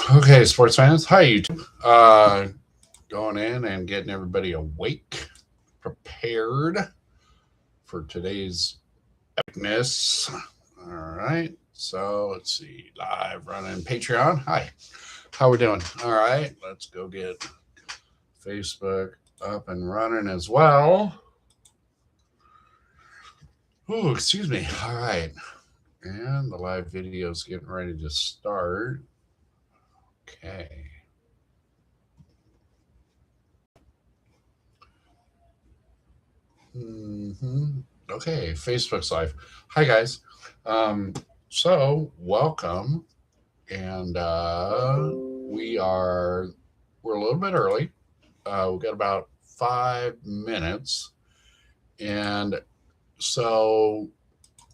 Okay, sports fans. Hi, YouTube. Going in and getting everybody awake, prepared for today's epicness. All right. So let's see. Live running Patreon. Hi. How we doing? All right. Let's go get Facebook up and running as well. Oh, excuse me. All right. And the live video is getting ready to start. Okay. Okay, Facebook's live. Hi guys. So welcome, and we're a little bit early. We've got about 5 minutes, and so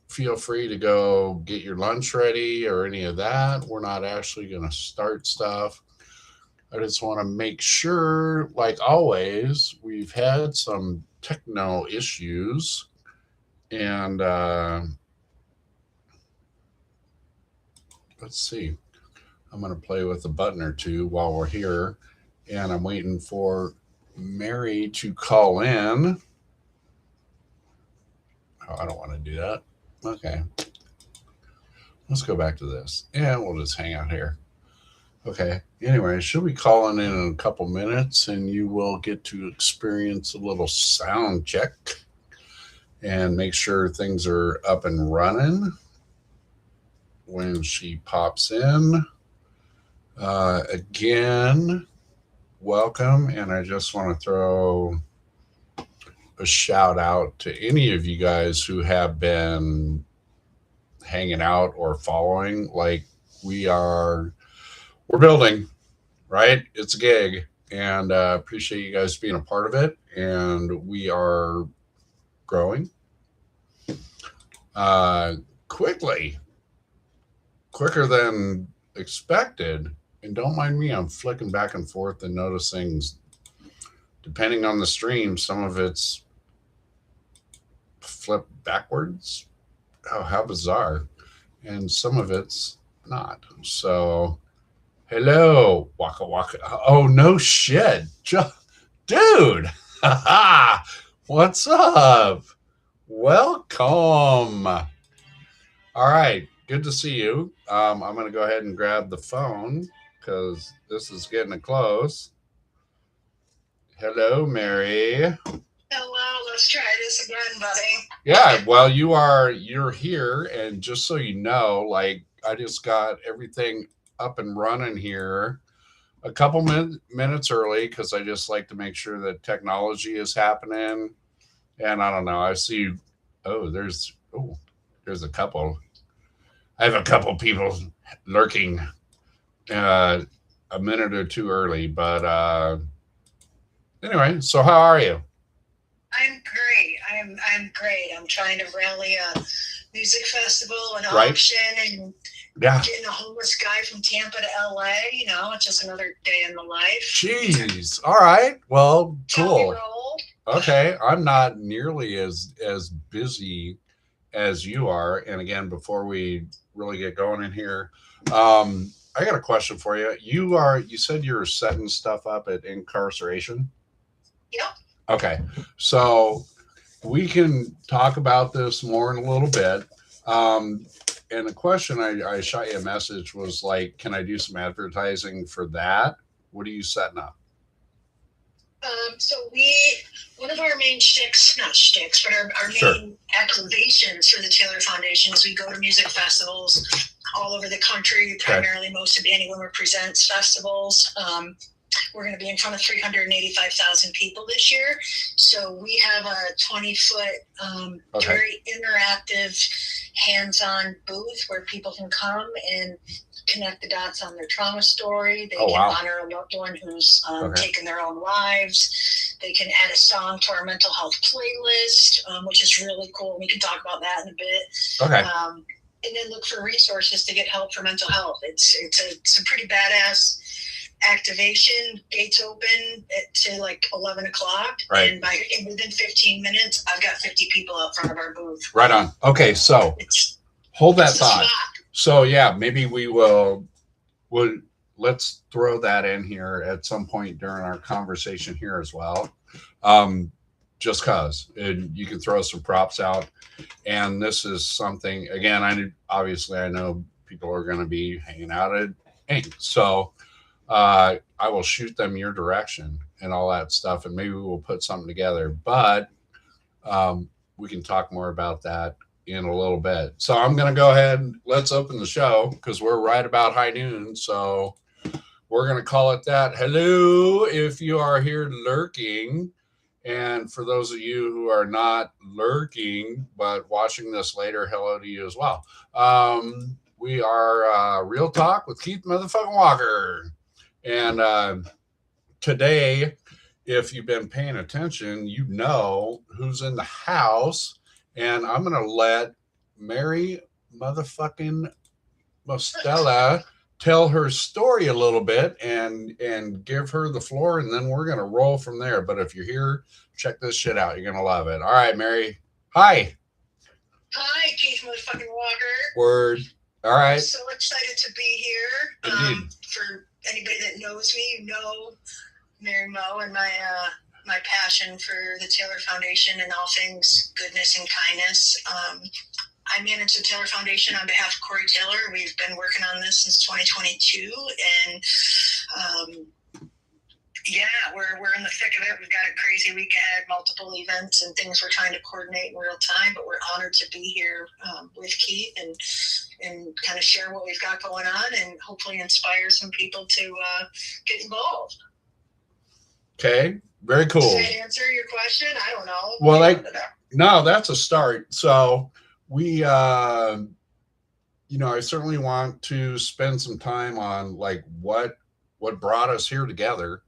feel free to go get your lunch ready or any of that. We're not actually going to start stuff. I just want to make sure, like always, we've had some techno issues, and let's see. I'm going to play with a button or two while we're here, and I'm waiting for Mary to call in. Oh, I don't want to do that. Okay. Let's go back to this, and we'll just hang out here. Okay. Anyway, she'll be calling in a couple minutes, and you will get to experience a little sound check and make sure things are up and running when she pops in. Again, welcome, and I just want to throw a shout out to any of you guys who have been hanging out or following. Like, we're building, right? It's a gig, and appreciate you guys being a part of it, and we are growing quicker than expected. And don't mind me, I'm flicking back and forth and noticing, depending on the stream, some of it's flipped backwards. Oh, how bizarre. And some of it's not. So hello, Waka Waka. Oh, no shit. Dude. What's up? Welcome. All right. Good to see you. I'm going to go ahead and grab the phone because this is getting close. Hello, Mary. Hello. Let's try this again, buddy. Yeah. Well, you're here. And just so you know, like, I just got everything up and running here a couple minutes early because I just like to make sure that technology is happening. And I don't know. I see. There's a couple. I have a couple people lurking a minute or two early, but anyway. So how are you? I'm great. I'm great. I'm trying to rally a music festival, an Right. auction, and Yeah. getting a homeless guy from Tampa to LA. It's just another day in the life. Jeez. All right. Well, cool. Roll. Okay. I'm not nearly as busy as you are. And again, before we really get going in here, I got a question for you. You said you're setting stuff up at incarceration. Yep. Okay. So we can talk about this more in a little bit. And the question I shot you a message was like, can I do some advertising for that? What are you setting up? So one of our main not shticks, but our Sure. main activations for the Taylor Foundation is we go to music festivals all over the country, primarily most of Annie Wimmer Presents festivals. We're going to be in front of 385,000 people this year. So we have a 20-foot, very interactive, hands-on booth where people can come and connect the dots on their trauma story. They can honor a loved one who's taken their own lives. They can add a song to our mental health playlist, which is really cool. We can talk about that in a bit. Okay. And then look for resources to get help for mental health. It's a pretty badass activation. Gates open to like 11 o'clock. Right. And within 15 minutes, I've got 50 people out front of our booth. Right on. Okay, so hold that thought. So yeah, maybe we'll let's throw that in here at some point during our conversation here as well. Um, just cause, and you can throw some props out. And this is something, again, obviously I know people are going to be hanging out at Inc. So I will shoot them your direction and all that stuff, and maybe we'll put something together. But we can talk more about that in a little bit. So I'm going to go ahead and let's open the show because we're right about high noon. So we're going to call it that. Hello, if you are here lurking. And for those of you who are not lurking but watching this later, hello to you as well. We are Real Talk with Keith Motherfucking Walker. And today, if you've been paying attention, you know who's in the house. And I'm going to let Mary Motherfucking Mosteller tell her story a little bit and give her the floor, and then we're going to roll from there. But if you're here, check this shit out. You're going to love it. All right, Mary. Hi. Hi, Keith Motherfucking Walker. Word. All right. I'm so excited to be here. For anybody that knows me, you know Mary Mo and my passion for the Taylor Foundation and all things goodness and kindness. I manage the Taylor Foundation on behalf of Corey Taylor. We've been working on this since 2022, and we're in the thick of it. We've got a crazy week ahead, multiple events and things we're trying to coordinate in real time, but we're honored to be here with Keith and kind of share what we've got going on and hopefully inspire some people to get involved. Okay, very cool. Does that answer your question? I don't know. Well, no, that's a start. So we, I certainly want to spend some time on like what brought us here together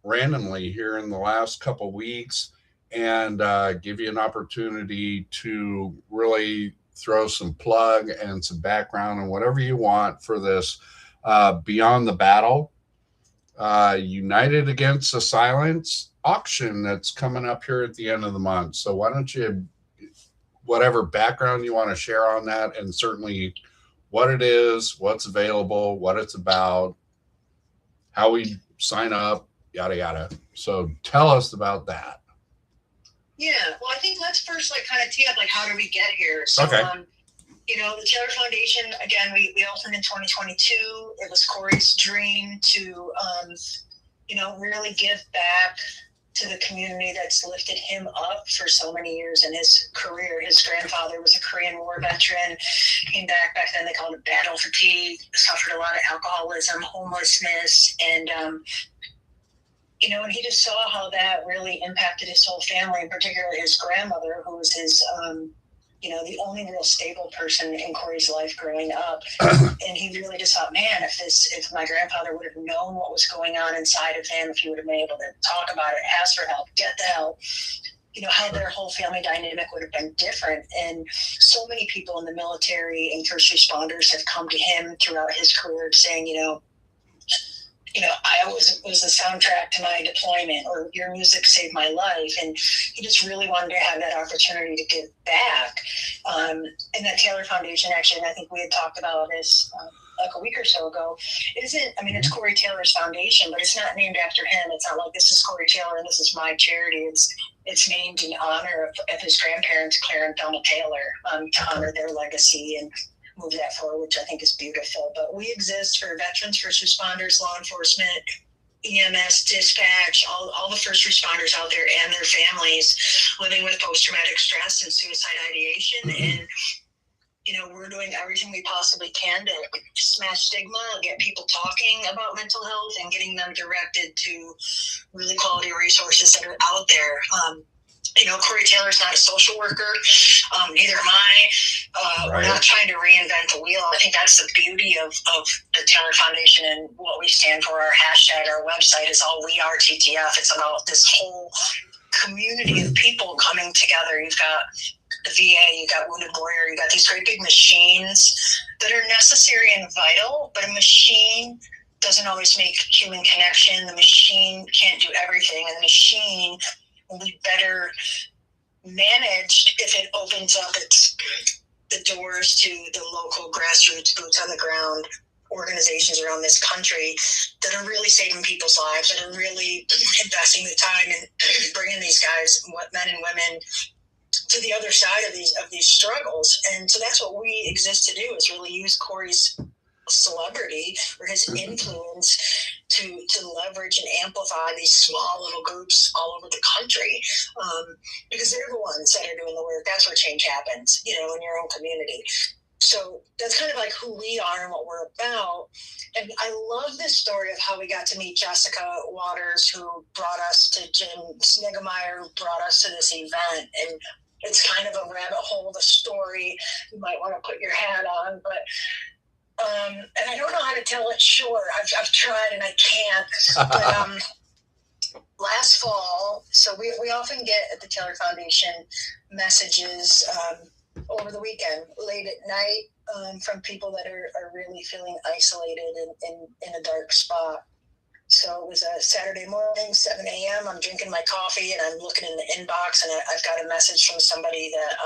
randomly here in the last couple weeks, and give you an opportunity to really throw some plug and some background and whatever you want for this Beyond the Battle United Against the Silence auction that's coming up here at the end of the month. So why don't you, whatever background you want to share on that, and certainly what it is, what's available, what it's about, how we sign up, yada yada. So tell us about that. Yeah, well, I think let's first kind of tee up how do we get here. So, okay. The Taylor Foundation, again, we opened in 2022. It was Corey's dream to really give back to the community that's lifted him up for so many years in his career. His grandfather was a Korean War veteran, came back then they called it battle fatigue, suffered a lot of alcoholism, homelessness, and and he just saw how that really impacted his whole family, and particularly his grandmother, who was his the only real stable person in Corey's life growing up. And he really just thought, man, if my grandfather would have known what was going on inside of him, if he would have been able to talk about it, ask for help, get the help, how their whole family dynamic would have been different. And so many people in the military and first responders have come to him throughout his career saying, I was the soundtrack to my deployment, or your music saved my life. And he just really wanted to have that opportunity to give back. And that Taylor Foundation, actually, and I think we had talked about this a week or so ago, it's Corey Taylor's foundation, but it's not named after him. It's not like this is Corey Taylor and this is my charity. It's named in honor of his grandparents, Claire and Thelma Taylor, to honor their legacy and move that forward, which I think is beautiful. But we exist for veterans, first responders, law enforcement, EMS, dispatch, all the first responders out there and their families living with post-traumatic stress and suicide ideation. Mm-hmm. And, we're doing everything we possibly can to smash stigma, get people talking about mental health, and getting them directed to really quality resources that are out there. Corey Taylor's not a social worker. Neither am I. Right. We're not trying to reinvent the wheel. I think that's the beauty of the Taylor Foundation and what we stand for. Our hashtag, our website is all we are TTF. It's about this whole community of people coming together. You've got the VA, you've got Wounded Warrior, you've got these great big machines that are necessary and vital, but a machine doesn't always make human connection. The machine can't do everything, and the machine will be better managed if it opens up the doors to the local grassroots boots on the ground organizations around this country that are really saving people's lives, that are really investing the time and bringing these guys, men and women, to the other side of these struggles. And so that's what we exist to do, is really use Corey's celebrity or his influence to leverage and amplify these small little groups all over the country, because they're the ones that are doing the work. That's where change happens, in your own community. So that's kind of like who we are and what we're about. And I love this story of how we got to meet Jessica Waters, who brought us to Jim Snigemeyer, who brought us to this event. And it's kind of a rabbit hole, the story. You might want to put your hat on, but and I don't know how to tell it short. I've tried and I can't. But last fall, so we often get at the Taylor Foundation messages over the weekend, late at night, from people that are really feeling isolated in a dark spot. So it was a Saturday morning, 7 a.m. I'm drinking my coffee and I'm looking in the inbox, and I've got a message from somebody that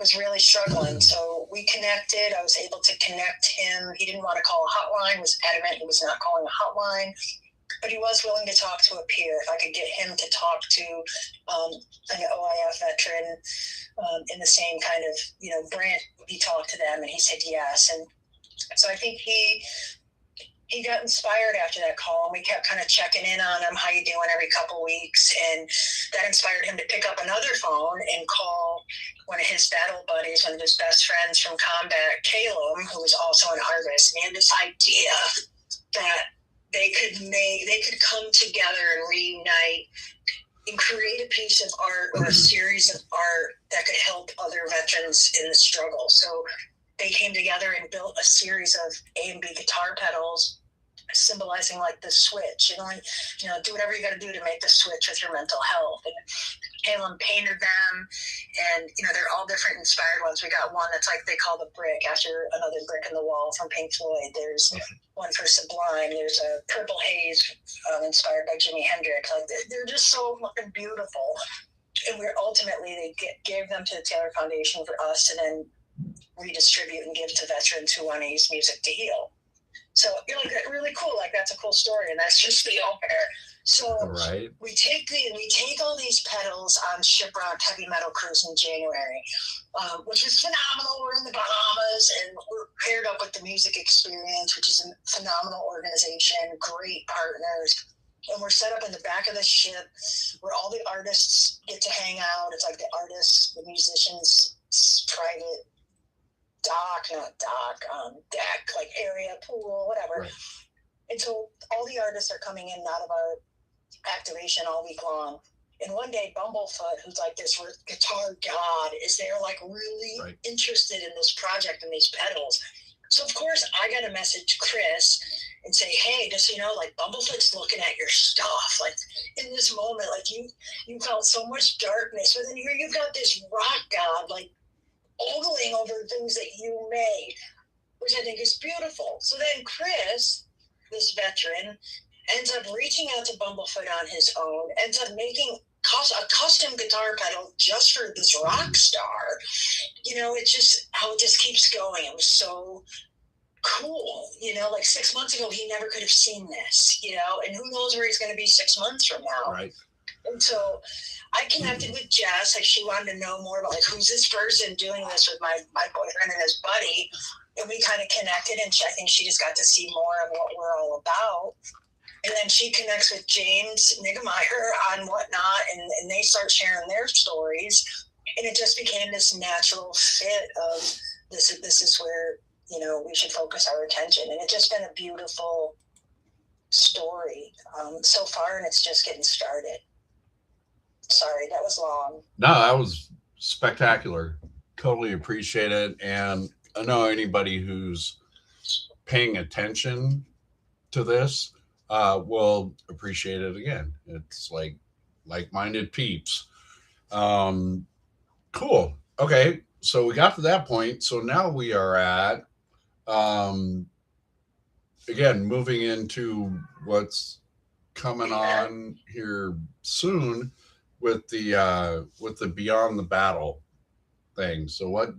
was really struggling. So we connected. I was able to connect him. He didn't want to call a hotline, was adamant he was not calling a hotline, but he was willing to talk to a peer. If I could get him to talk to an OIF veteran in the same kind of, branch, he talked to them, and he said yes. And so I think he got inspired after that call, and we kept kind of checking in on him, how you doing, every couple weeks. And that inspired him to pick up another phone and call one of his battle buddies, one of his best friends from combat, Caleb, who was also an artist. And he had this idea that they could come together and reunite and create a piece of art or a series of art that could help other veterans in the struggle. So they came together and built a series of A and B guitar pedals, symbolizing like the switch, do whatever you got to do to make the switch with your mental health. And Caleb painted them, and they're all different inspired ones. We got one that's like they call the brick after another brick in the wall from Pink Floyd. There's one for Sublime. There's a Purple Haze inspired by Jimi Hendrix. Like they're just so fucking beautiful. And they gave them to the Taylor Foundation for us to then redistribute and give to veterans who want to use music to heal. So you're like, really cool. Like that's a cool story, and that's just the opener. So we take all these pedals on Shiprock Heavy Metal Cruise in January, which is phenomenal. We're in the Bahamas, and we're paired up with the Music Experience, which is a phenomenal organization, great partners. And we're set up in the back of the ship where all the artists get to hang out. It's like the artists, the musicians' private deck, like area, pool, whatever. Right. And so all the artists are coming in and out of our activation all week long. And one day, Bumblefoot, who's like this guitar god, is there like really interested in this project and these pedals. So of course I got a message to Chris and say, hey, just so you know, like Bumblefoot's looking at your stuff. Like in this moment, like you felt so much darkness, but then here you've got this rock god, like ogling over things that you made, which I think is beautiful. So then Chris, this veteran, ends up reaching out to Bumblefoot on his own, ends up making a custom guitar pedal just for this rock star. It's just how it just keeps going. It was so cool. Like 6 months ago, he never could have seen this, and who knows where he's going to be 6 months from now. Right. And so I connected with Jess. Like she wanted to know more about like who's this person doing this with my boyfriend and his buddy. And we kind of connected, and I think she just got to see more of what we're all about. And then she connects with James Niggemeyer on Whatnot, and they start sharing their stories. And it just became this natural fit of this is where, we should focus our attention. And it's just been a beautiful story so far, and it's just getting started. Sorry, that was long. No, that was spectacular. Totally appreciate it. And I know anybody who's paying attention to this will appreciate it again. It's like-minded peeps. Cool. Okay, so we got to that point. So now we are at, again, moving into what's coming on here soon with the Beyond the Battle thing. So what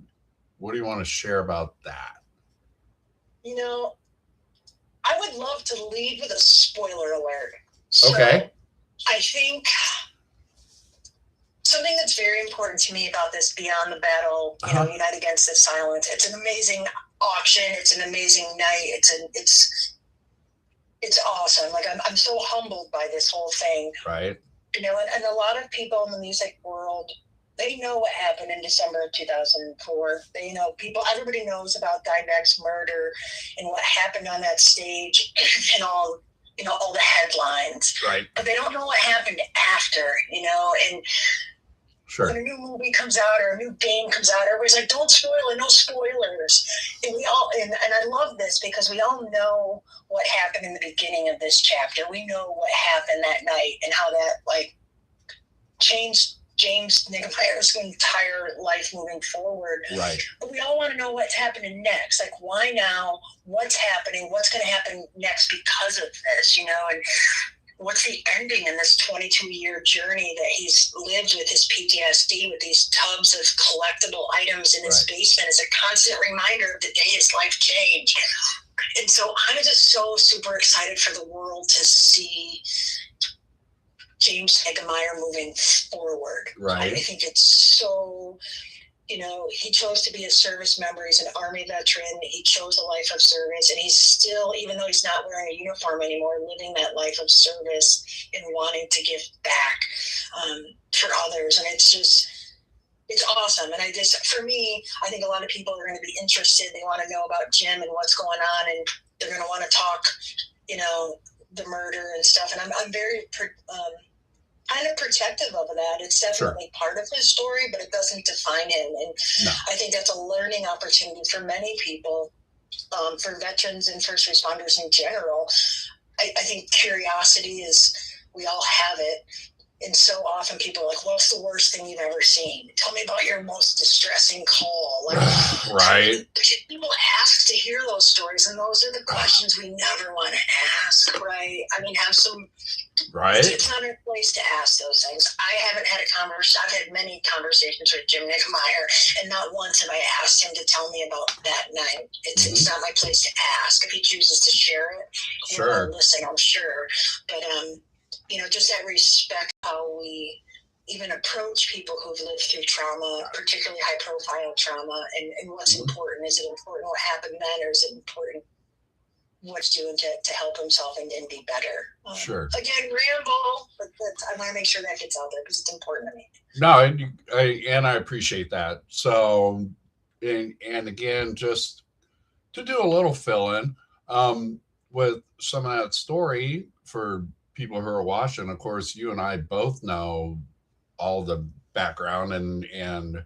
do you want to share about that? I would love to lead with a spoiler alert. So Okay. I think something that's very important to me about this Beyond the Battle, Unite Against the Silence. It's an amazing auction. It's an amazing night. It's awesome. Like I'm so humbled by this whole thing. Right. And a lot of people in the music world, they know what happened in December of 2004. Everybody knows about Dimebag's murder and what happened on that stage and all the headlines. Right. But they don't know what happened after, and sure. When a new movie comes out or a new game comes out, everybody's like, don't spoil it, no spoilers. And and I love this because we all know what happened in the beginning of this chapter. We know what happened that night and how that changed James Niggemeyer's entire life moving forward. Right. But we all want to know what's happening next. Like, why now? What's happening? What's going to happen next because of this? And what's the ending in this 22-year journey that he's lived with his PTSD, with these tubs of collectible items in his basement, is a constant reminder of the day his life changed. And so I'm just so super excited for the world to see James Niggemeyer moving forward. Right. I think it's so, he chose to be a service member. He's an Army veteran. He chose a life of service. And he's still, even though he's not wearing a uniform anymore, living that life of service and wanting to give back for others. And it's awesome. And for me, I think a lot of people are going to be interested. They want to know about Jim and what's going on. And they're going to want to talk, the murder and stuff. And I'm very kind of protective of that. It's definitely part of his story, but it doesn't define him. And I think that's a learning opportunity for many people, for veterans and first responders in general. I think curiosity we all have it. And so often people are like, what's the worst thing you've ever seen? Tell me about your most distressing call. Right. People ask to hear those stories, and those are the questions we never want to ask, right? I mean, have some... Right. It's not a place to ask those things. I haven't had I've had many conversations with Jim Niggemeyer, and not once have I asked him to tell me about that night. It's not my place to ask. If he chooses to share it, I'll listen, I'm sure. But, just that respect, how we even approach people who've lived through trauma, particularly high-profile trauma, and what's important. Is it important what happened then, or is it important what's doing to help himself and be better? Sure. Again, ramble, but I want to make sure that gets out there because it's important to me. No, I appreciate that. So, and again, just to do a little fill-in with some of that story for people who are watching. Of course, you and I both know all the background and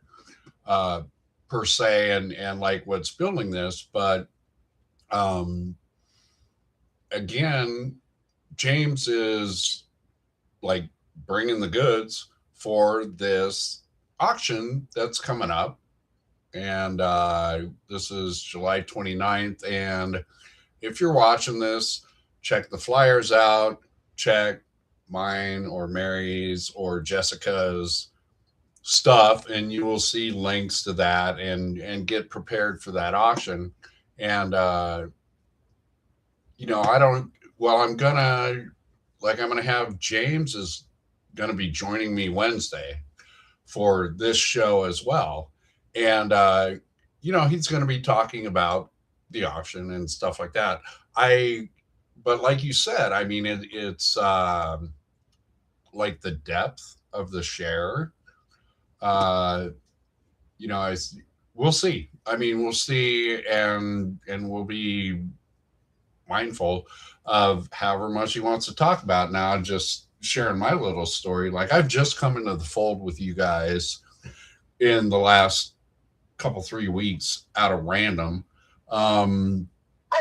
per se and like what's building this, but again, James is like bringing the goods for this auction that's coming up. And this is July 29th. And if you're watching this, check the flyers out, check mine or Mary's or Jessica's stuff, and you will see links to that and get prepared for that auction. And I'm gonna have James is gonna be joining me Wednesday for this show as well. And he's gonna be talking about the auction and stuff like that. But like you said, I mean, it's like the depth of the share. We'll see. I mean, we'll see, and we'll be mindful of however much he wants to talk about. Now, just sharing my little story. Like, I've just come into the fold with you guys in the last 3 weeks out of random. I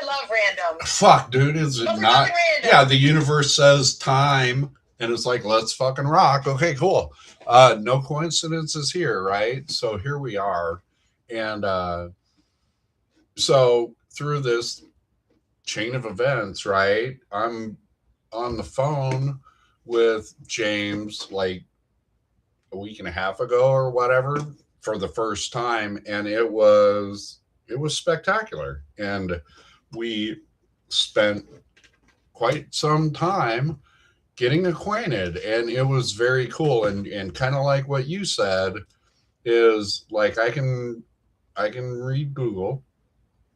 love random. Fuck, dude, is it not? Yeah, the universe says time, and it's like, let's fucking rock. Okay, cool. No coincidences here, right? So here we are. And so through this chain of events, right, I'm on the phone with James like a week and a half ago or whatever for the first time, and it was spectacular. And we spent quite some time getting acquainted, and it was very cool. And kind of like what you said is like I can read Google,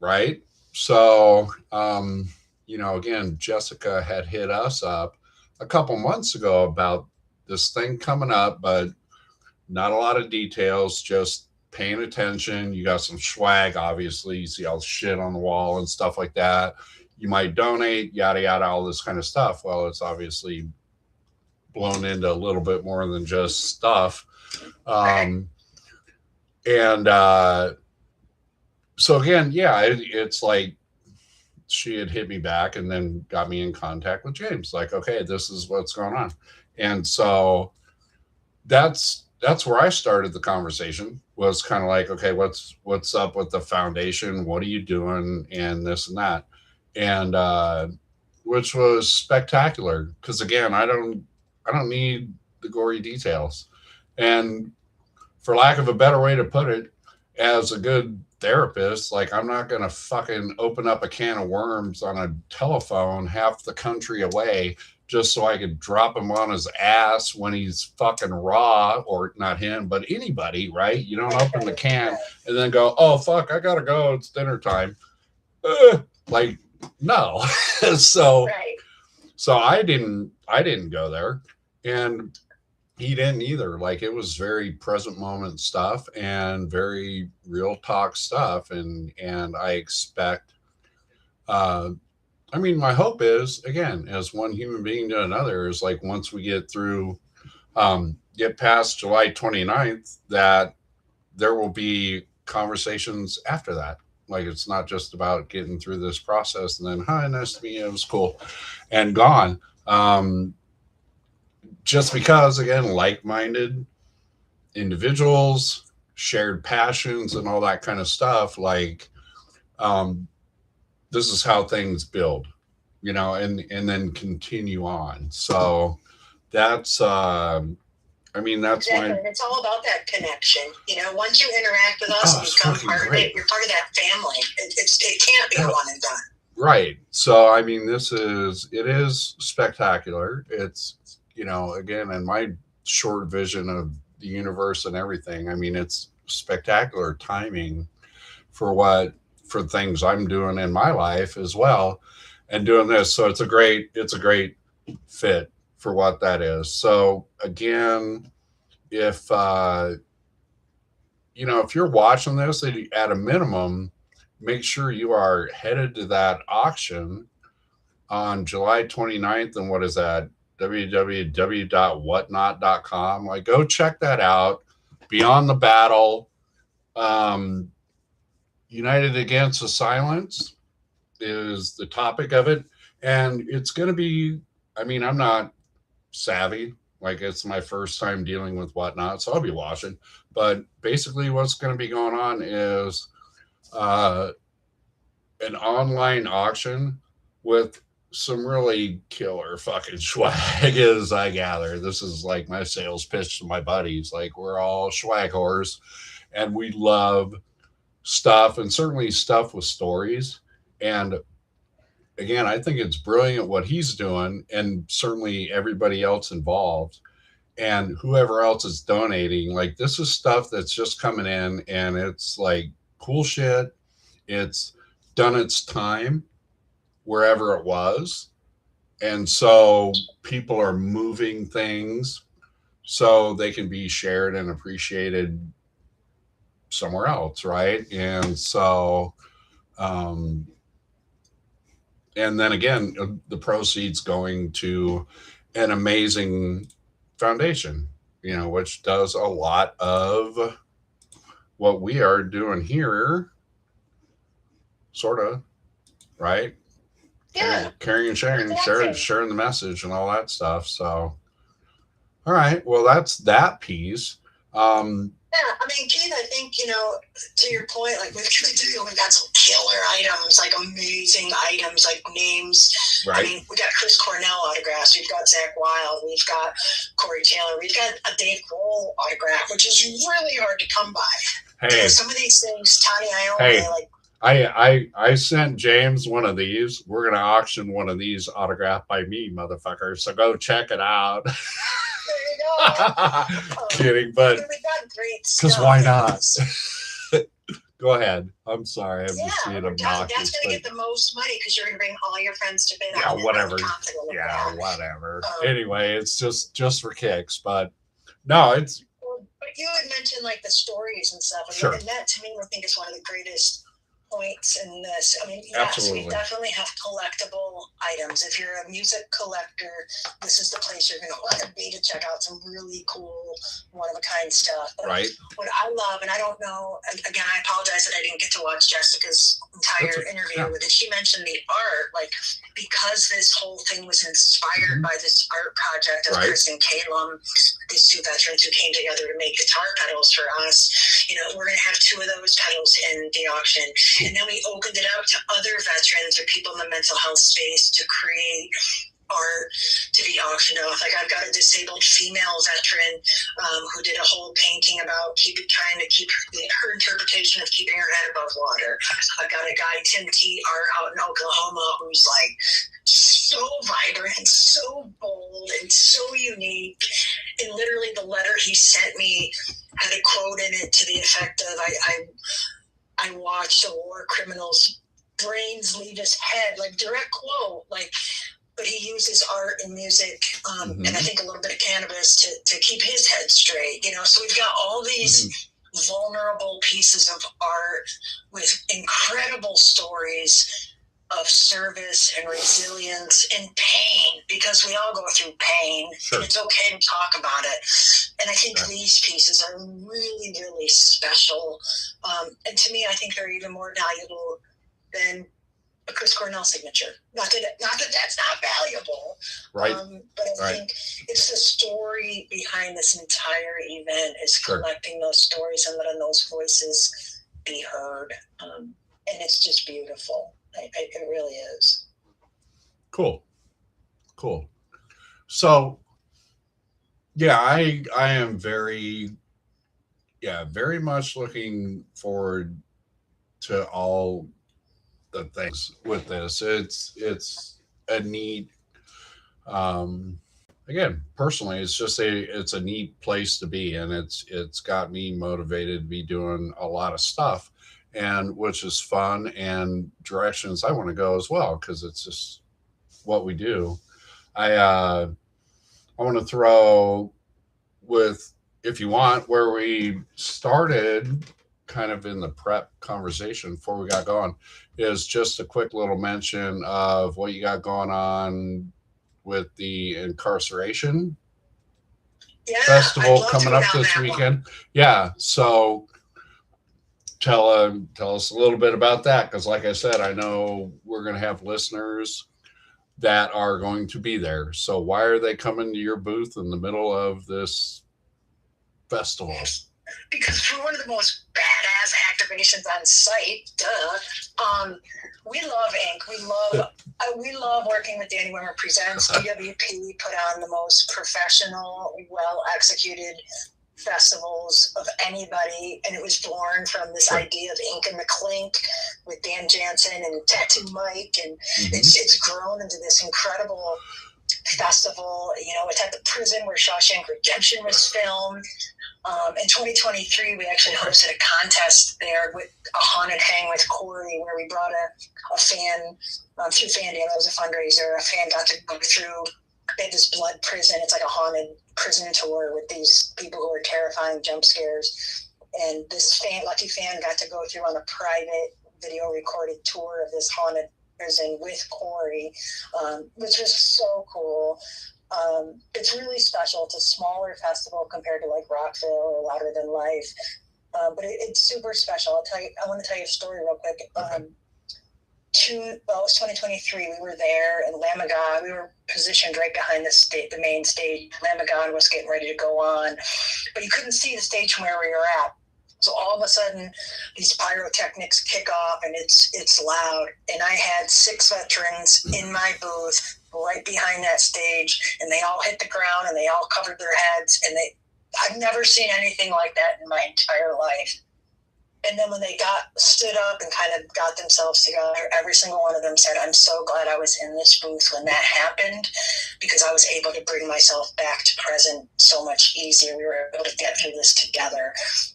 right? So, again, Jessica had hit us up a couple months ago about this thing coming up, but not a lot of details, just paying attention. You got some swag, obviously. You see all the shit on the wall and stuff like that. You might donate, yada, yada, all this kind of stuff. Well, it's obviously blown into a little bit more than just stuff. Um, and so, again, yeah, it's like she had hit me back and then got me in contact with James. Like, okay, this is what's going on. And so that's where I started the conversation, was kind of like, okay, what's up with the foundation? What are you doing? And this and that. And which was spectacular because again, I don't need the gory details. And for lack of a better way to put it, as a good therapist, like I'm not gonna fucking open up a can of worms on a telephone half the country away just so I could drop him on his ass when he's fucking raw, or not him, but anybody, right? You don't open the can and then go, oh fuck, I gotta go, it's dinner time. Like, no. so Right. so I didn't go there. And he didn't either. Like it was very present moment stuff and very real talk stuff. And I expect uh my hope is, again, as one human being to another, is like once we get through get past July 29th, that there will be conversations after that. Like it's not just about getting through this process and then, hi, nice to meet you, it was cool, and gone. Just because, again, like-minded individuals, shared passions, and all that kind of stuff. Like, um, this is how things build, and then continue on. So that's, that's Exactly. my. And it's all about that connection. Once you interact with us and become part of it, you're part of that family. It can't be one and done. Right. So, it is spectacular. It's, again, in my short vision of the universe and everything, it's spectacular timing for things I'm doing in my life as well, and doing this. So it's a great fit for what that is. So again, if, if you're watching this, at a minimum, make sure you are headed to that auction on July 29th. And what is that? www.whatnot.com. Like, go check that out. Beyond the Battle, um, United Against the Silence is the topic of it. And it's going to be, I'm not savvy. Like, it's my first time dealing with Whatnot, so I'll be watching. But basically, what's going to be going on is uh, an online auction with some really killer fucking swag, as I gather. This is like my sales pitch to my buddies. Like, we're all swag whores and we love stuff, and certainly stuff with stories. And again, I think it's brilliant what he's doing, and certainly everybody else involved and whoever else is donating. Like, this is stuff that's just coming in, and it's like cool shit. It's done its time wherever it was. And so people are moving things so they can be shared and appreciated somewhere else, right? And so, um, and then again, the proceeds going to an amazing foundation, which does a lot of what we are doing here, sort of, right? Yeah. Caring and sharing, Exactly. sharing the message and all that stuff. So, all right, well, that's that piece. Keith, I think, to your point, like we've got some killer items, like amazing items, like names. Right. We got Chris Cornell autographs, we've got Zach Wilde, we've got Corey Taylor, we've got a Dave Grohl autograph, which is really hard to come by. Hey, some of these things, Tony Iommi, like I sent James one of these. We're gonna auction one of these autographed by me, motherfucker. So go check it out. There you go. Kidding, but we got great stuff. because why not? Go ahead. I'm sorry. I'm just being obnoxious. That's going to get the most money because you're going to bring all your friends to bid yeah, on it. whatever. Yeah, whatever. Anyway, it's just for kicks, but no, it's. But you had mentioned like the stories and stuff, Sure. And that to me, I think is one of the greatest points in this. I mean, yes, Absolutely. we definitely have collectible items. If you're a music collector, this is the place you're going to want to be to check out some really cool, one-of-a-kind stuff. But right. What I love, and I don't know, again, I apologize that I didn't get to watch Jessica's entire interview with it. She mentioned the art, like, because this whole thing was inspired by this art project of Chris and Calum, these two veterans who came together to make guitar pedals for us. You know, we're going to have 2 of those pedals in the auction. And then we opened it out to other veterans or people in the mental health space to create art to be auctioned off. Like I've got a disabled female veteran who did a whole painting about trying to keep her interpretation of keeping her head above water. I've got a guy, Tim T. out in Oklahoma, who's like so vibrant and so bold and so unique. And literally the letter he sent me had a quote in it to the effect of, I watched a war criminal's brains leave his head, like direct quote, like, but he uses art and music, and I think a little bit of cannabis to keep his head straight, you know? So we've got all these vulnerable pieces of art with incredible stories of service and resilience and pain, because we all go through pain, and it's okay to talk about it. And I think these pieces are really, really special. And to me, I think they're even more valuable than a Chris Cornell signature. Not that that's not valuable, but I think it's the story behind this entire event is collecting those stories and letting those voices be heard. And it's just beautiful. It really is. Cool. So, yeah, I am very much looking forward to all the things with this. It's a neat, again, personally, it's a neat place to be, and it's got me motivated to be doing a lot of stuff, and which is fun and directions I want to go as well, because it's just what we do. I want to throw with, if you want, where we started kind of in the prep conversation before we got going, is just a quick little mention of what you got going on with the incarceration festival coming up this weekend. Yeah, so tell us a little bit about that, because like I said, I know we're going to have listeners that are going to be there. So why are they coming to your booth in the middle of this festival? Because we're one of the most badass activations on site. Duh. We love Inc. We love working with Danny Wimmer Presents. DWP put on the most professional, well executed festivals of anybody, and it was born from this idea of Ink and the Clink with Dan Jansen and Tattoo Mike, and it's grown into this incredible festival. You know, it's at the prison where Shawshank Redemption was filmed. In 2023, we actually hosted a contest there with a haunted hang with Corey, where we brought a fan through Fandy. That was a fundraiser. A fan got to go through. They had this blood prison. It's like a haunted prison tour with these people who are terrifying jump scares. And this lucky fan got to go through on a private video recorded tour of this haunted prison with Corey, which was so cool. It's really special. It's a smaller festival compared to like Rockville or Louder Than Life, but it's super special. I want to tell you a story real quick. It was 2023. We were there in Lamagon. We were positioned right behind the main stage. Lamagon was getting ready to go on, but you couldn't see the stage from where we were at. So all of a sudden, these pyrotechnics kick off, and it's loud. And I had 6 veterans in my booth right behind that stage, and they all hit the ground, and they all covered their heads. And I've never seen anything like that in my entire life. And then when they stood up and kind of got themselves together, every single one of them said, I'm so glad I was in this booth when that happened, because I was able to bring myself back to present so much easier. We were able to get through this together,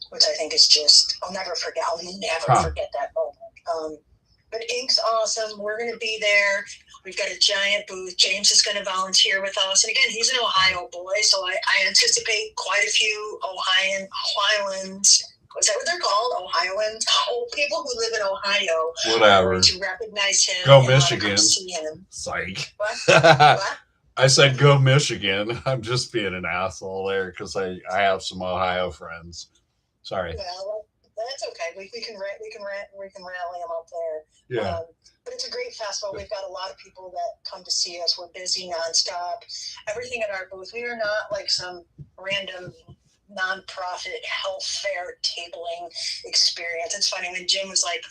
which I think is just, I'll never forget that moment. But Ink's awesome. We're going to be there. We've got a giant booth. James is going to volunteer with us. And again, he's an Ohio boy, so I anticipate quite a few Ohioans. Is that what they're called? Ohioans? Oh, people who live in Ohio. Whatever. To recognize him. Go Michigan. See him. Psych. What? I said go Michigan. I'm just being an asshole there because I have some Ohio friends. Sorry. Well, that's okay. We can rally them up there. Yeah. But it's a great festival. We've got a lot of people that come to see us. We're busy nonstop. Everything at our booth. We are not like some random nonprofit health fair tabling experience. It's funny when Jim was like,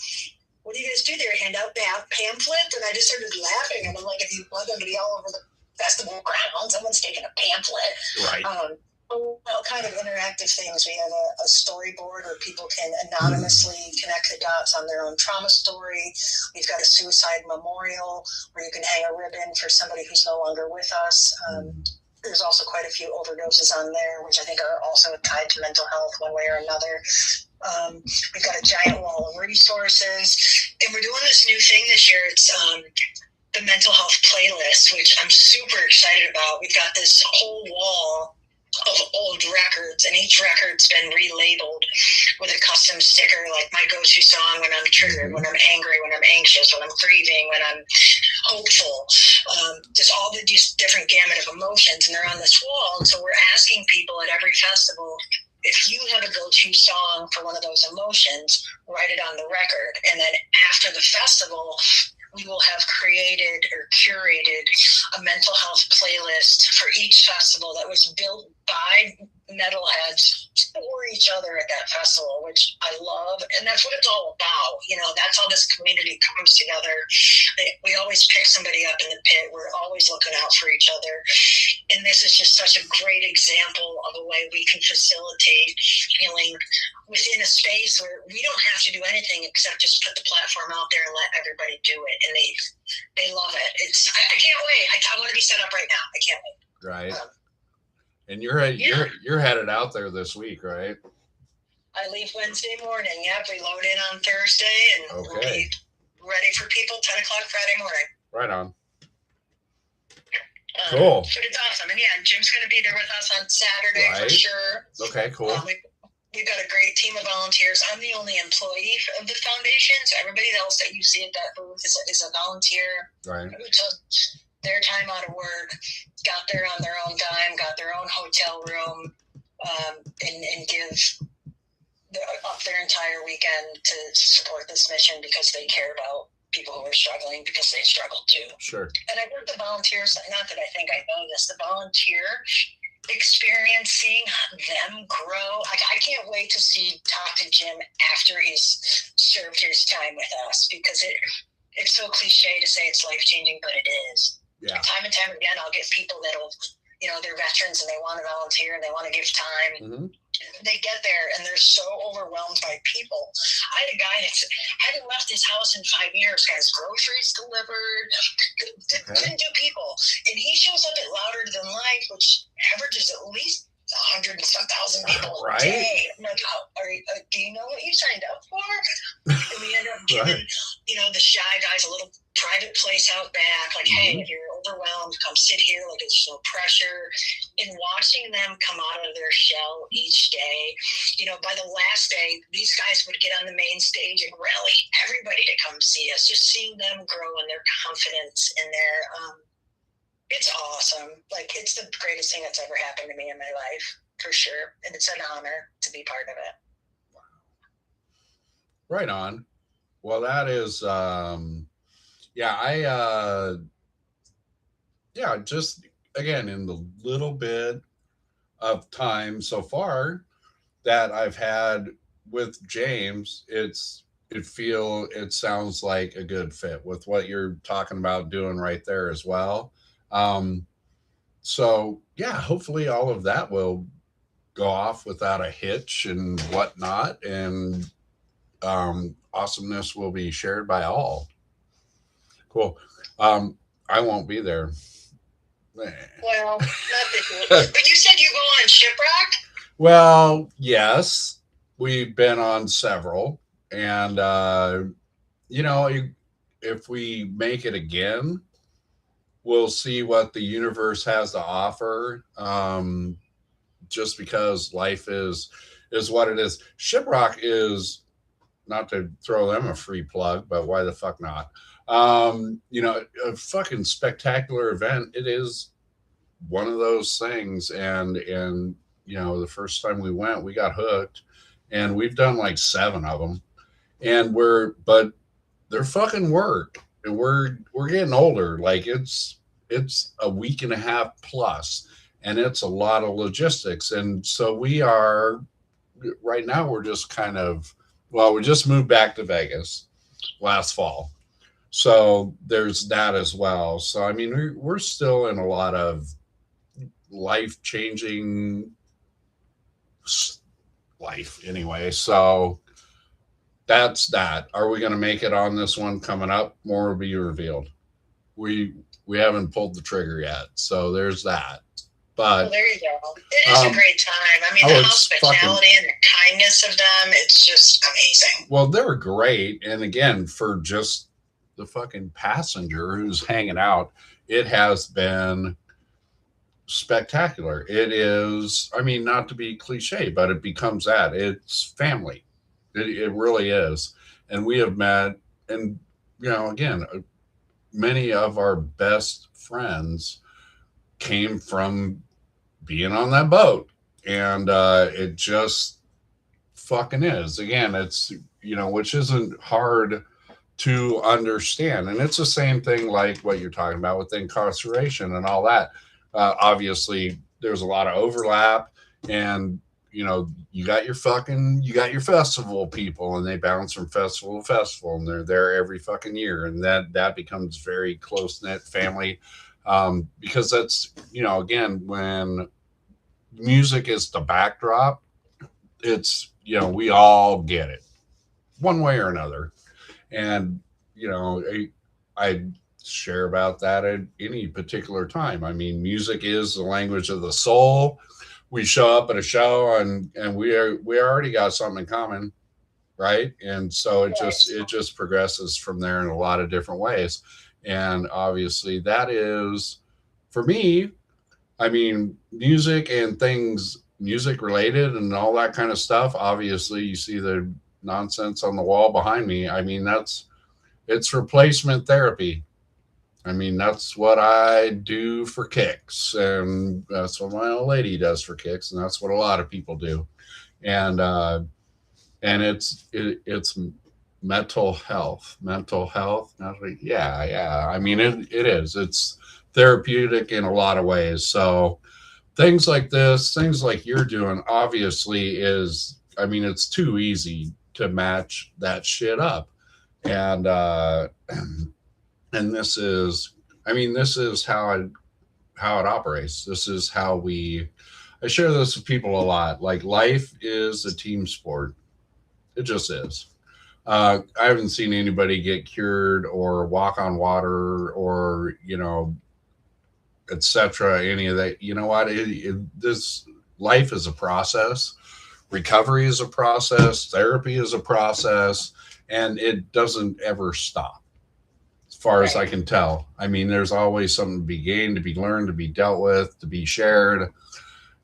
what do you guys do there? Hand out pamphlets? And I just started laughing. And I'm like, if you want them to be all over the festival grounds, someone's taking a pamphlet. Right. All kind of interactive things. We have a storyboard where people can anonymously connect the dots on their own trauma story. We've got a suicide memorial where you can hang a ribbon for somebody who's no longer with us. There's also quite a few overdoses on there, which I think are also tied to mental health one way or another. We've got a giant wall of resources, and we're doing this new thing this year. It's the mental health playlist, which I'm super excited about. We've got this whole wall of old records, and each record's been relabeled with a custom sticker, like my go-to song when I'm triggered, when I'm angry, when I'm anxious, when I'm grieving, when I'm hopeful. Just all these different gamut of emotions, and they're on this wall. And so we're asking people at every festival, if you have a go-to song for one of those emotions, write it on the record. And then after the festival, we will have created or curated a mental health playlist for each festival that was built by metalheads for each other at that festival, which I love. And that's what it's all about. You know, that's how this community comes together. We always pick somebody up in the pit. We're always looking out for each other. And this is just such a great example of a way we can facilitate healing within a space where we don't have to do anything except just put the platform out there and let everybody do it. And they love it. I can't wait. I want to be set up right now. I can't wait. Right. And you're headed out there this week, right? I leave Wednesday morning. Yep, we load in on Thursday, and we'll be ready for people 10 o'clock Friday morning. Right on. Cool. But it's awesome. And yeah, Jim's going to be there with us on Saturday for sure. Okay, cool. We've got a great team of volunteers. I'm the only employee of the foundation, so everybody else that you see at that booth is a volunteer. Right. Who took their time out of work, got there on their own dime, got their own hotel room, and give up their entire weekend to support this mission because they care about people who are struggling, because they struggle too. Sure. And I heard the volunteers, not that I think I know this, the volunteer experience, seeing them grow. I can't wait to talk to Jim after he's served his time with us, because it's so cliche to say it's life-changing, but it is. Yeah. Time and time again, I'll get people that'll, they're veterans and they want to volunteer and they want to give time. Mm-hmm. They get there and they're so overwhelmed by people. I had a guy that hadn't left his house in 5 years, got his groceries delivered, couldn't do people. And he shows up at Louder Than Life, which averages at least 100 and some thousand people a day. I'm like, do you know what you signed up for? And we end up giving, the shy guys a little private place out back. Like, hey, if you're overwhelmed, come sit here. Like, there's no pressure. And watching them come out of their shell each day, by the last day, these guys would get on the main stage and rally everybody to come see us. Just seeing them grow in their confidence and their, it's awesome. Like, it's the greatest thing that's ever happened to me in my life, for sure. And it's an honor to be part of it. Right on. Well, that is, just again, in the little bit of time so far that I've had with James, it sounds like a good fit with what you're talking about doing right there as well. So yeah, hopefully all of that will go off without a hitch and whatnot. And awesomeness will be shared by all. Cool. Um, I won't be there. Well, not this year. But you said you go on shipwreck? Well, yes, we've been on several, and if we make it again, we'll see what the universe has to offer. Just because life is what it is. Shiprock is, not to throw them a free plug, but why the fuck not? A fucking spectacular event. It is one of those things, and the first time we went, we got hooked, and we've done like seven of them, and but they're fucking work, and we're getting older. Like it's a week and a half plus, and it's a lot of logistics, and so we are right now. We're just kind of, well, we just moved back to Vegas last fall, so there's that as well. So I mean, we're still in a lot of life changing life anyway. So that's that. Are we going to make it on this one coming up? More will be revealed. We we haven't pulled the trigger yet, so there's that. Well, But there you go. It is a great time. I mean, the it's fucking, hospitality and the kindness of them, it's just amazing. well, they're great. And again, for just the fucking passenger who's hanging out, it has been spectacular. It is, I mean, not to be cliche, but it becomes that. It's family. It really is. And we have met, and, again, many of our best friends came from being on that boat. And it just fucking is. Again, it's, which isn't hard to understand. And it's the same thing like what you're talking about with incarceration and all that. Obviously, there's a lot of overlap, and you got your festival people, and they bounce from festival to festival, and they're there every fucking year, and that becomes very close knit family, because that's again, when music is the backdrop, it's we all get it one way or another, and I share about that at any particular time. I mean, music is the language of the soul. We show up at a show, and we already got something in common, right? And so it just progresses from there in a lot of different ways. And obviously that is, for me, I mean, music and things music related and all that kind of stuff. Obviously, you see the nonsense on the wall behind me. I mean, it's replacement therapy. I mean, that's what I do for kicks, and that's what my old lady does for kicks, and that's what a lot of people do. And it's mental health. And I was like, yeah, yeah. I mean, it is. It's therapeutic in a lot of ways. So things like this, things like you're doing, obviously is. I mean, it's too easy to match that shit up, and and this is, I mean, this is how it operates. This is how we. I share this with people a lot. Like, life is a team sport. It just is. I haven't seen anybody get cured or walk on water or etc. Any of that. You know what? This life is a process. Recovery is a process. Therapy is a process, and it doesn't ever stop, as far as I Right. can tell. I mean, there's always something to be gained, to be learned, to be dealt with, to be shared,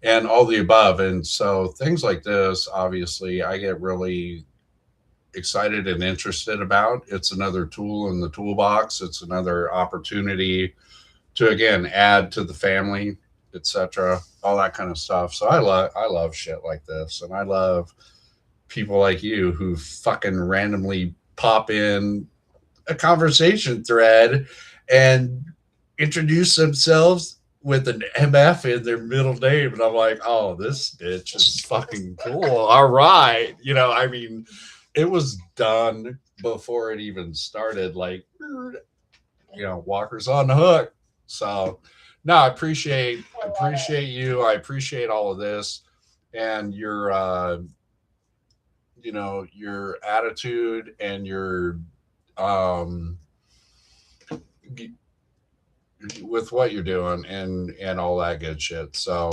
and all the above. And so things like this, obviously, I get really excited and interested about. It's another tool in the toolbox. It's another opportunity to again add to the family, etc. All that kind of stuff. So I love shit like this, and I love people like you who fucking randomly pop in a conversation thread and introduce themselves with an MF in their middle name. And I'm like, oh, this bitch is fucking cool. All right. I mean, it was done before it even started. Like, Walker's on the hook. So, no, I appreciate you. I appreciate all of this, and your your attitude and your um with what you're doing and all that good shit. So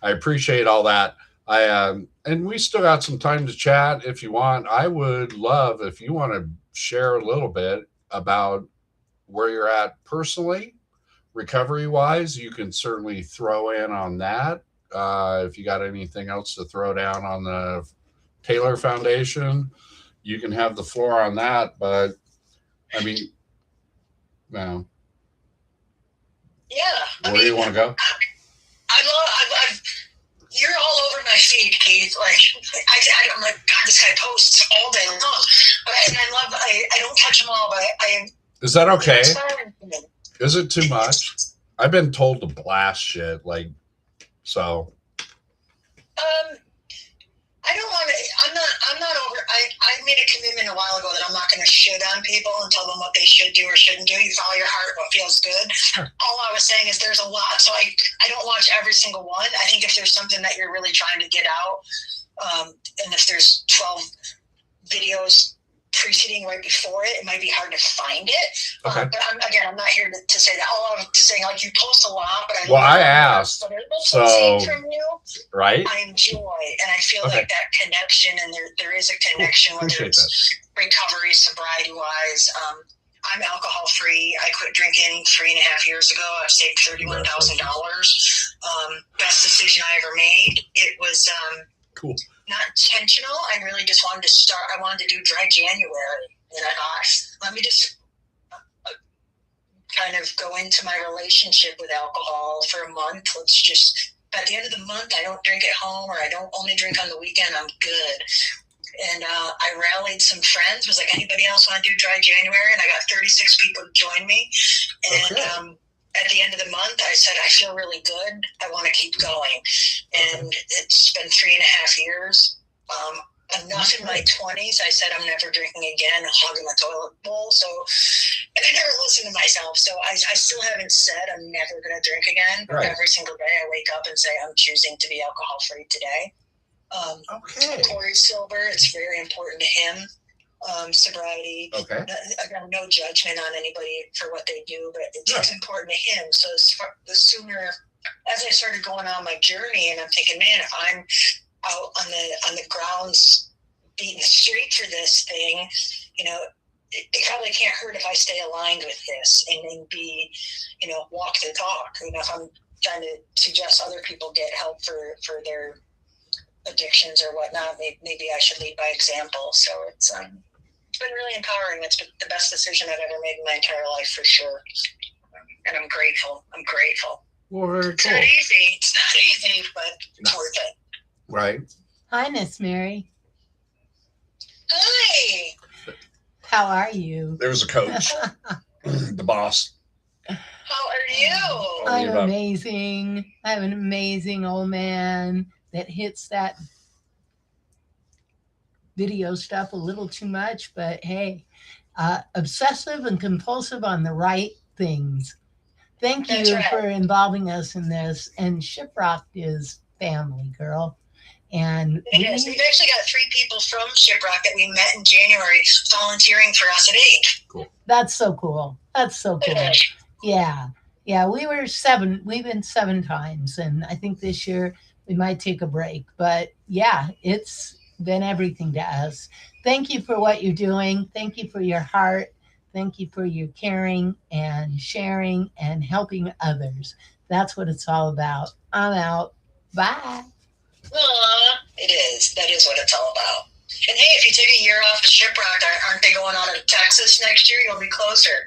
I appreciate all that. I and we still got some time to chat if you want. I would love if you want to share a little bit about where you're at personally, recovery wise. You can certainly throw in on that. If you got anything else to throw down on the Taylor Foundation, you can have the floor on that. But I mean, no, Yeah, where do you want to go? You're all over my feed, Keith. Like, I'm like, God, this guy posts all day long. But I don't catch them all, but I. Is that okay? Is it too much? I've been told to blast shit, like, so. I don't want to. I'm not over. I made a commitment a while ago that I'm not going to shit on people and tell them what they should do or shouldn't do. You follow your heart, what feels good. Sure. All I was saying is there's a lot, so I don't watch every single one. I think if there's something that you're really trying to get out, and if there's 12 videos preceding right before it might be hard to find it. Okay. But I'm not here to say that. All I'm saying, like, you post a lot, but I asked. So from you, right. I enjoy, and I feel like that connection, and there is a connection, whether it's recovery, sobriety wise. I'm alcohol free. I quit drinking 3.5 years ago. I've saved $31,000. Best decision I ever made. It was cool. Not intentional. I really just wanted to start. I wanted to do dry January, and I thought, let me just kind of go into my relationship with alcohol for a month. Let's just, at the end of the month, I don't drink at home, or I don't only drink on the weekend. I'm good. And I rallied some friends. Was like, anybody else want to do dry January? And I got 36 people to join me. And at the end of the month, I said, I feel really good. I want to keep going. And it's been 3.5 years. Enough in my 20s. I said, I'm never drinking again, hogging the toilet bowl. So, and I never listened to myself. So I still haven't said I'm never going to drink again. Right. Every single day I wake up and say, I'm choosing to be alcohol free today. Corey's sober. It's very important to him. Sobriety. Okay. Again, no judgment on anybody for what they do, but it's important to him. So the sooner, as I started going on my journey, and I'm thinking, man, if I'm out on the grounds beating the street for this thing, it probably can't hurt if I stay aligned with this and be, walk the talk. If I'm trying to suggest other people get help for their addictions or whatnot, maybe I should lead by example. So it's been really empowering. It's been the best decision I've ever made in my entire life, for sure. And I'm grateful. Well, very it's cool. Not easy. It's not easy, but it's worth it. Right. Hi, Miss Mary. Hi. How are you? There's a coach. The boss. How are you? I'm amazing. I have an amazing old man that hits that video stuff a little too much, but hey, obsessive and compulsive on the right things. Thank you for involving us in this. And Shiprock is family, girl. And we've actually got 3 people from Shiprock that we met in January volunteering for us at 8. Cool. That's so cool. Yeah. We were 7. We've been 7 times, and I think this year we might take a break. But yeah, it's been everything to us. Thank you for what you're doing. Thank you for your heart. Thank you for your caring and sharing and helping others. That's what it's all about. I'm out. Bye. It is. That is what it's all about. And hey, if you take a year off of Shiprock, aren't they going out to Texas next year? You'll be closer.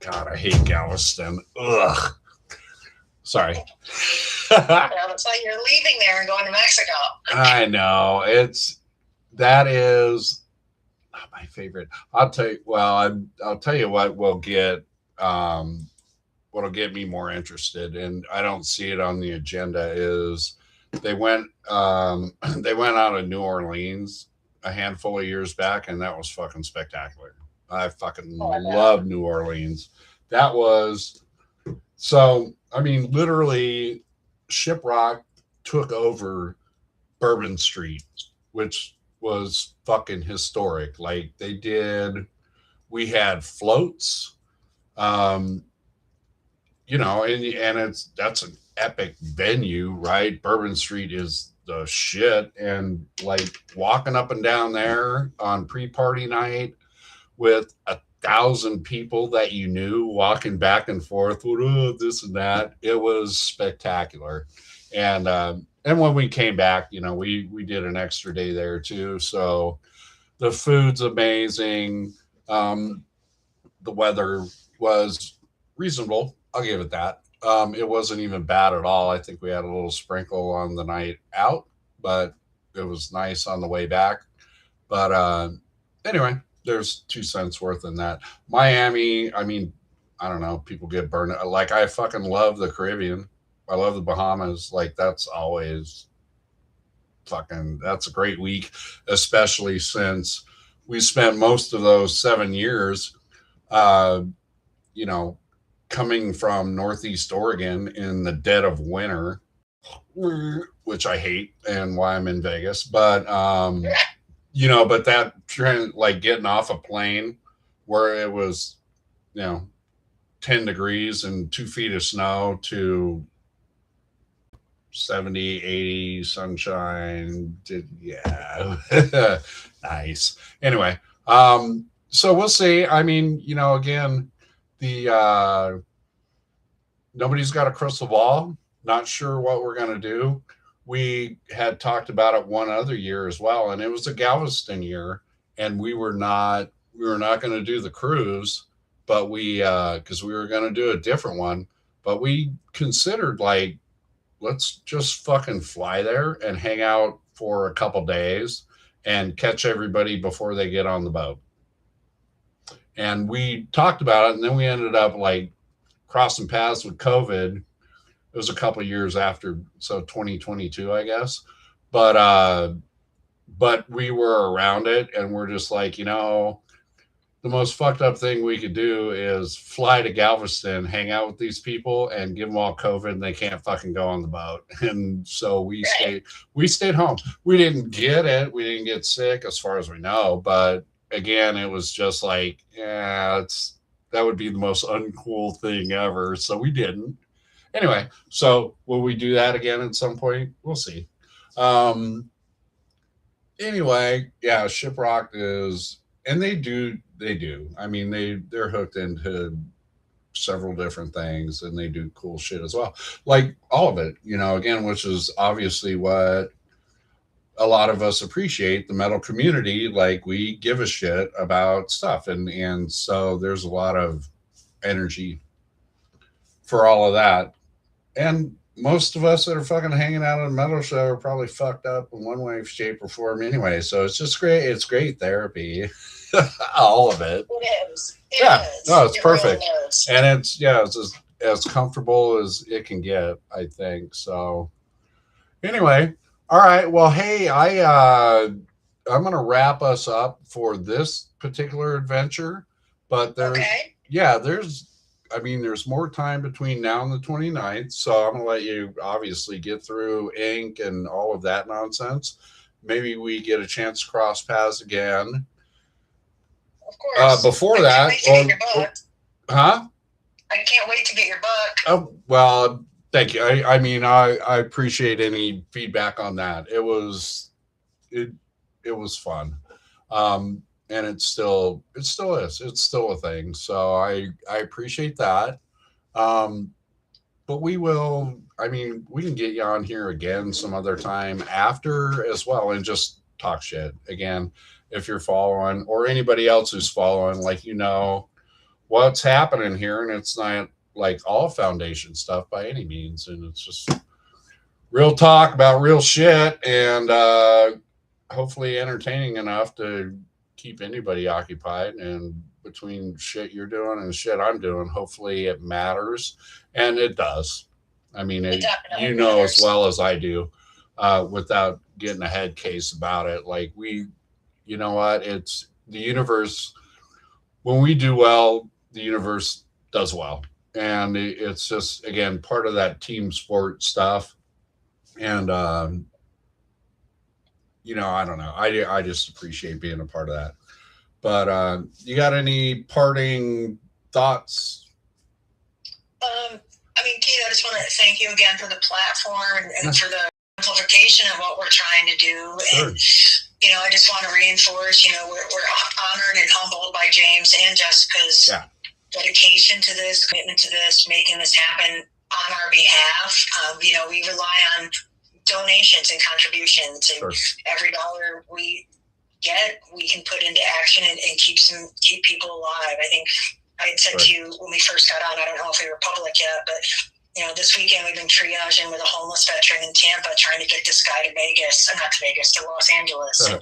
God, I hate Galveston. Ugh. Sorry. Well, it's like you're leaving there and going to Mexico. I know. That is my favorite. I'll tell you what will get what'll get me more interested, and I don't see it on the agenda, is they went out of New Orleans a handful of years back, and that was fucking spectacular. I fucking love New Orleans. That was so. I mean, literally, Shiprock took over Bourbon Street which was fucking historic. Like we had floats, um, and that's an epic venue, right? Bourbon Street is the shit, and like walking up and down there on pre-party night with 1,000 people that you knew walking back and forth with this and that. It was spectacular. And when we came back, we did an extra day there too. So the food's amazing. Um, the weather was reasonable. I'll give it that. It wasn't even bad at all. I think we had a little sprinkle on the night out, but it was nice on the way back. But anyway, there's 2 cents worth in that. Miami, I mean, I don't know. People get burned. Like I fucking love the Caribbean. I love the Bahamas. Like that's always that's a great week, especially since we spent most of those 7 years, uh, you know, coming from Northeast Oregon in the dead of winter, which I hate and why I'm in Vegas. But that trend, like getting off a plane where it was, you know, 10 degrees and 2 feet of snow to 70, 80, sunshine. Yeah. Nice. Anyway, so we'll see. I mean, again, the nobody's got a crystal ball. Not sure what we're going to do. We had talked about it one other year as well, and it was a Galveston year, and we were not going to do the cruise, but because we were going to do a different one, but we considered like let's just fucking fly there and hang out for a couple days and catch everybody before they get on the boat. And we talked about it, and then we ended up like crossing paths with COVID. It was a couple years after, so 2022, I guess. But we were around it, and we're just like, the most fucked up thing we could do is fly to Galveston, hang out with these people, and give them all COVID, and they can't fucking go on the boat. And so we stayed home. We didn't get it. We didn't get sick, as far as we know. But again, it was just like, yeah, that would be the most uncool thing ever. So we didn't. Anyway, so will we do that again at some point? We'll see. Um, anyway, yeah, Shiprock is, and they do. I mean, they're hooked into several different things, and they do cool shit as well. Like all of it, again, which is obviously what a lot of us appreciate the metal community. Like we give a shit about stuff, and so there's a lot of energy for all of that. And most of us that are fucking hanging out at a metal show are probably fucked up in one way, shape, or form anyway. So it's just great. It's great therapy. All of it. It is. Yeah. No, it's It perfect. really is. And it's as comfortable as it can get, I think. So anyway, all right. Well, hey, I'm gonna wrap us up for this particular adventure. But Okay. there's more time between now and the 29th. So I'm going to let you obviously get through ink and all of that nonsense. Maybe we get a chance to cross paths again. Of course. Before I that, can't wait to get your book. huh? I can't wait to get your book. Oh, well, thank you. I mean, I appreciate any feedback on that. It was fun. And it still is. It's still a thing. So I appreciate that. Um, but we can get you on here again some other time after as well and just talk shit again. If you're following or anybody else who's following, like, what's happening here. And it's not like all foundation stuff by any means. And it's just real talk about real shit and, hopefully entertaining enough to keep anybody occupied. And between shit you're doing and shit I'm doing, hopefully it matters, and it does. I mean, It definitely as matters. well as I do, without getting a head case about it. Like you know what? It's the universe. When we do well, the universe does well, and it's just again part of that team sport stuff. And I don't know. I just appreciate being a part of that. But you got any parting thoughts? I mean, Keith, I just want to thank you again for the platform and for the amplification of what we're trying to do. Sure. And, I just want to reinforce, we're honored and humbled by James and Jessica's dedication to this, commitment to this, making this happen on our behalf. We rely on donations and contributions, and every dollar we get, we can put into action and keep people alive. I think I had said to you when we first got on, I don't know if we were public yet, but this weekend we've been triaging with a homeless veteran in Tampa, trying to get this guy to to Los Angeles. And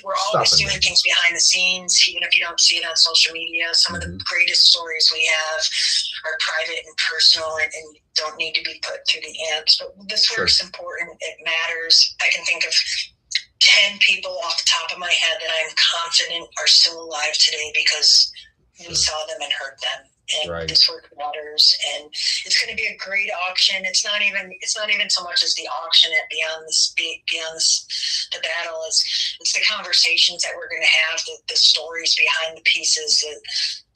we're always doing things behind the scenes, even if you don't see it on social media. Some of the greatest stories we have are private and personal and don't need to be put through the amps. But this work's important. It matters. I can think of 10 people off the top of my head that I'm confident are still alive today because we saw them and heard them. And this work matters, and it's going to be a great auction. It's not even so much as the auction at beyond the battle. It's the conversations that we're going to have, the stories behind the pieces,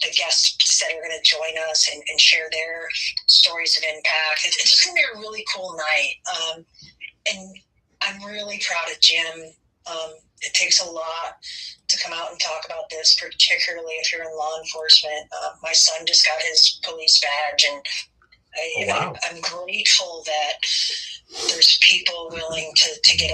the guests that are going to join us and share their stories of impact. It's just going to be a really cool night. And I'm really proud of Jim. It takes a lot to come out and talk about this, particularly if you're in law enforcement. My son just got his police badge, and I'm grateful that there's people willing to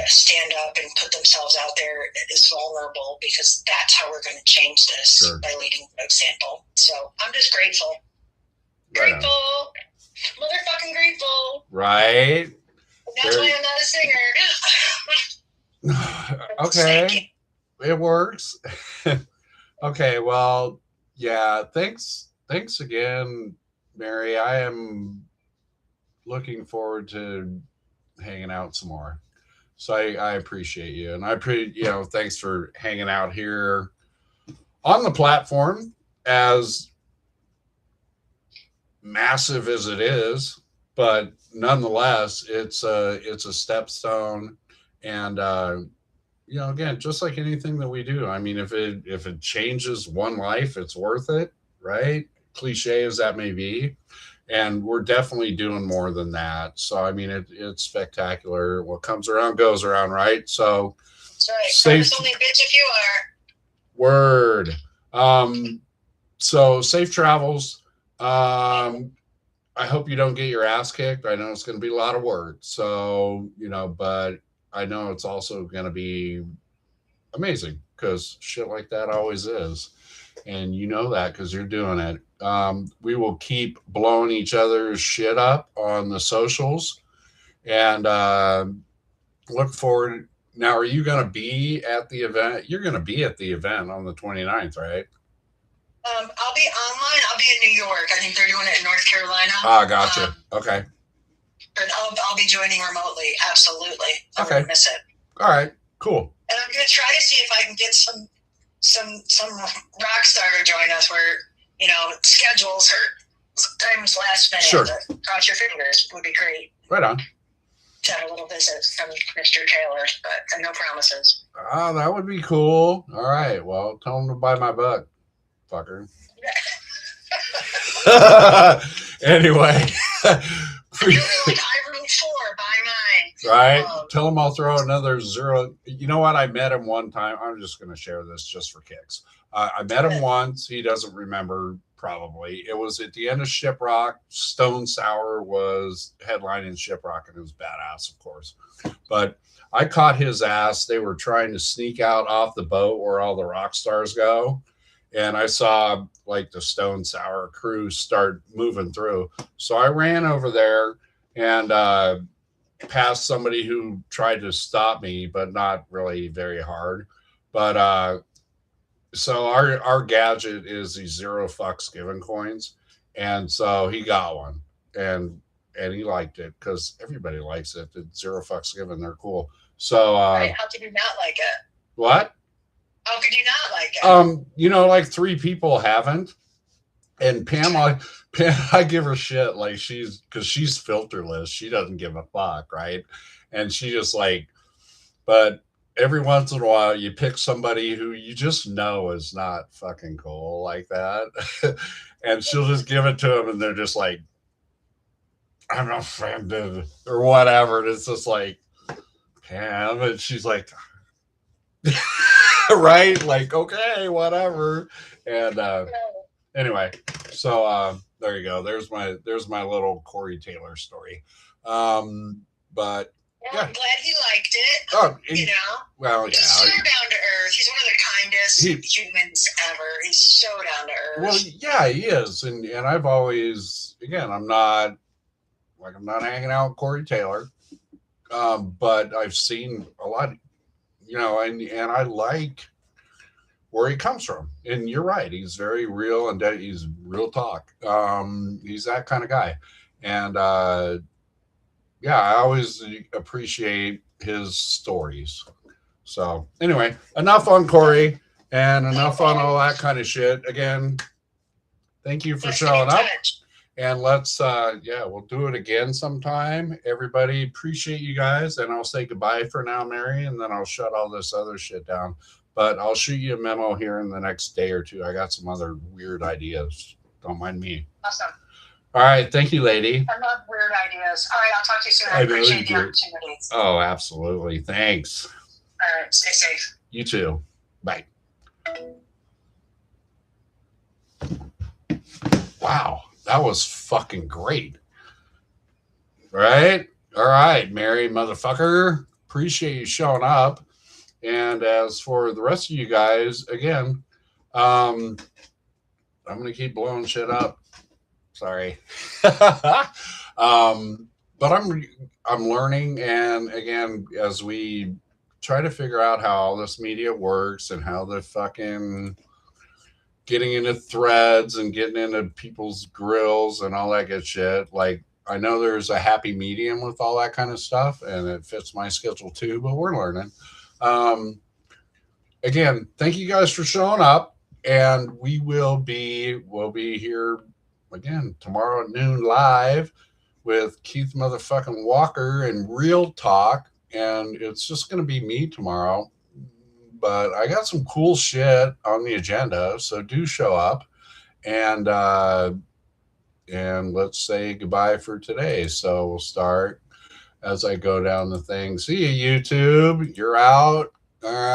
stand up and put themselves out there as vulnerable, because that's how we're going to change this, by leading by example. So I'm just grateful. Grateful. Motherfucking grateful. Right. And that's why I'm not a singer. Okay, it works. Okay, well, yeah, thanks again, Mary. I am looking forward to hanging out some more. So I appreciate you, and thanks for hanging out here on the platform, as massive as it is, but nonetheless, it's a stepstone. And again, just like anything that we do, I mean, if it changes one life, it's worth it, right? Cliche as that may be, and we're definitely doing more than that. So I mean, it's spectacular. What comes around goes around, right? So that's right. Safe, only bitch if you are. Word. So safe travels. I hope you don't get your ass kicked. I know it's going to be a lot of work. So but I know it's also going to be amazing, because shit like that always is. And that because you're doing it. We will keep blowing each other's shit up on the socials, and look forward. Now, are you going to be at the event? You're going to be at the event on the 29th, right? I'll be online. I'll be in New York. I think they're doing it in North Carolina. Ah, gotcha. Okay. But I'll be joining remotely. Absolutely. I won't miss it. All right. Cool. And I'm going to try to see if I can get some rock star to join us, where schedules are sometimes last minute. Sure. But cross your fingers. Would be great. Right on. To have a little visit from Mr. Taylor, but no promises. Oh, that would be cool. All right. Well, tell him to buy my book, fucker. Anyway. I root for, buy mine. Right? Tell him I'll throw another zero. You know what? I met him one time. I'm just going to share this just for kicks. I met him once. He doesn't remember, probably. It was at the end of Shiprock. Stone Sour was headlining Shiprock, and it was badass, of course. But I caught his ass. They were trying to sneak out off the boat where all the rock stars go. And I saw like the Stone Sour crew start moving through. So I ran over there and past somebody who tried to stop me, but not really very hard. But so our gadget is these zero fucks given coins. And so he got one, and he liked it, because everybody likes it. The zero fucks given, they're cool. So right. How could you not like it? What? How could you not like it? Like 3 people haven't. And Pam, I give her shit, like because she's filterless. She doesn't give a fuck, right? And she just like, but every once in a while you pick somebody who you just know is not fucking cool like that. And she'll just give it to them and they're just like, I'm offended or whatever. And it's just like, Pam. And she's like, right? Like, okay, whatever. And anyway, so there you go. There's my little Corey Taylor story. But well, I'm glad he liked it. Oh, you know, well, he's so down to earth. He's one of the kindest humans ever. He's so down to earth. Well, yeah, he is, and I've always, again, I'm not hanging out with Corey Taylor, but I've seen a lot, you know, and I like where he comes from. And you're right, he's very real and he's real talk. He's that kind of guy, and yeah, I always appreciate his stories. So anyway, enough on Corey and enough on all that kind of shit. Again, thank you for showing up. And let's we'll do it again sometime. Everybody, appreciate you guys. And I'll say goodbye for now, Mary, and then I'll shut all this other shit down. But I'll shoot you a memo here in the next day or two. I got some other weird ideas. Don't mind me. Awesome. All right. Thank you, lady. I love weird ideas. All right. I'll talk to you soon. I appreciate the opportunity. Oh, absolutely. Thanks. All right. Stay safe. You too. Bye. Wow. That was fucking great. Right? All right, Mary motherfucker. Appreciate you showing up. And as for the rest of you guys, again, I'm going to keep blowing shit up. Sorry. But I'm learning, and again, as we try to figure out how all this media works and how the fucking getting into threads and getting into people's grills and all that good shit. Like, I know there's a happy medium with all that kind of stuff, and it fits my schedule too, but we're learning. Again, thank you guys for showing up, and we'll be here again tomorrow at noon live with Keith motherfucking Walker and RealTalk, and it's just going to be me tomorrow. But I got some cool shit on the agenda, so do show up, and let's say goodbye for today. So we'll start as I go down the thing. See you, YouTube. You're out. All right.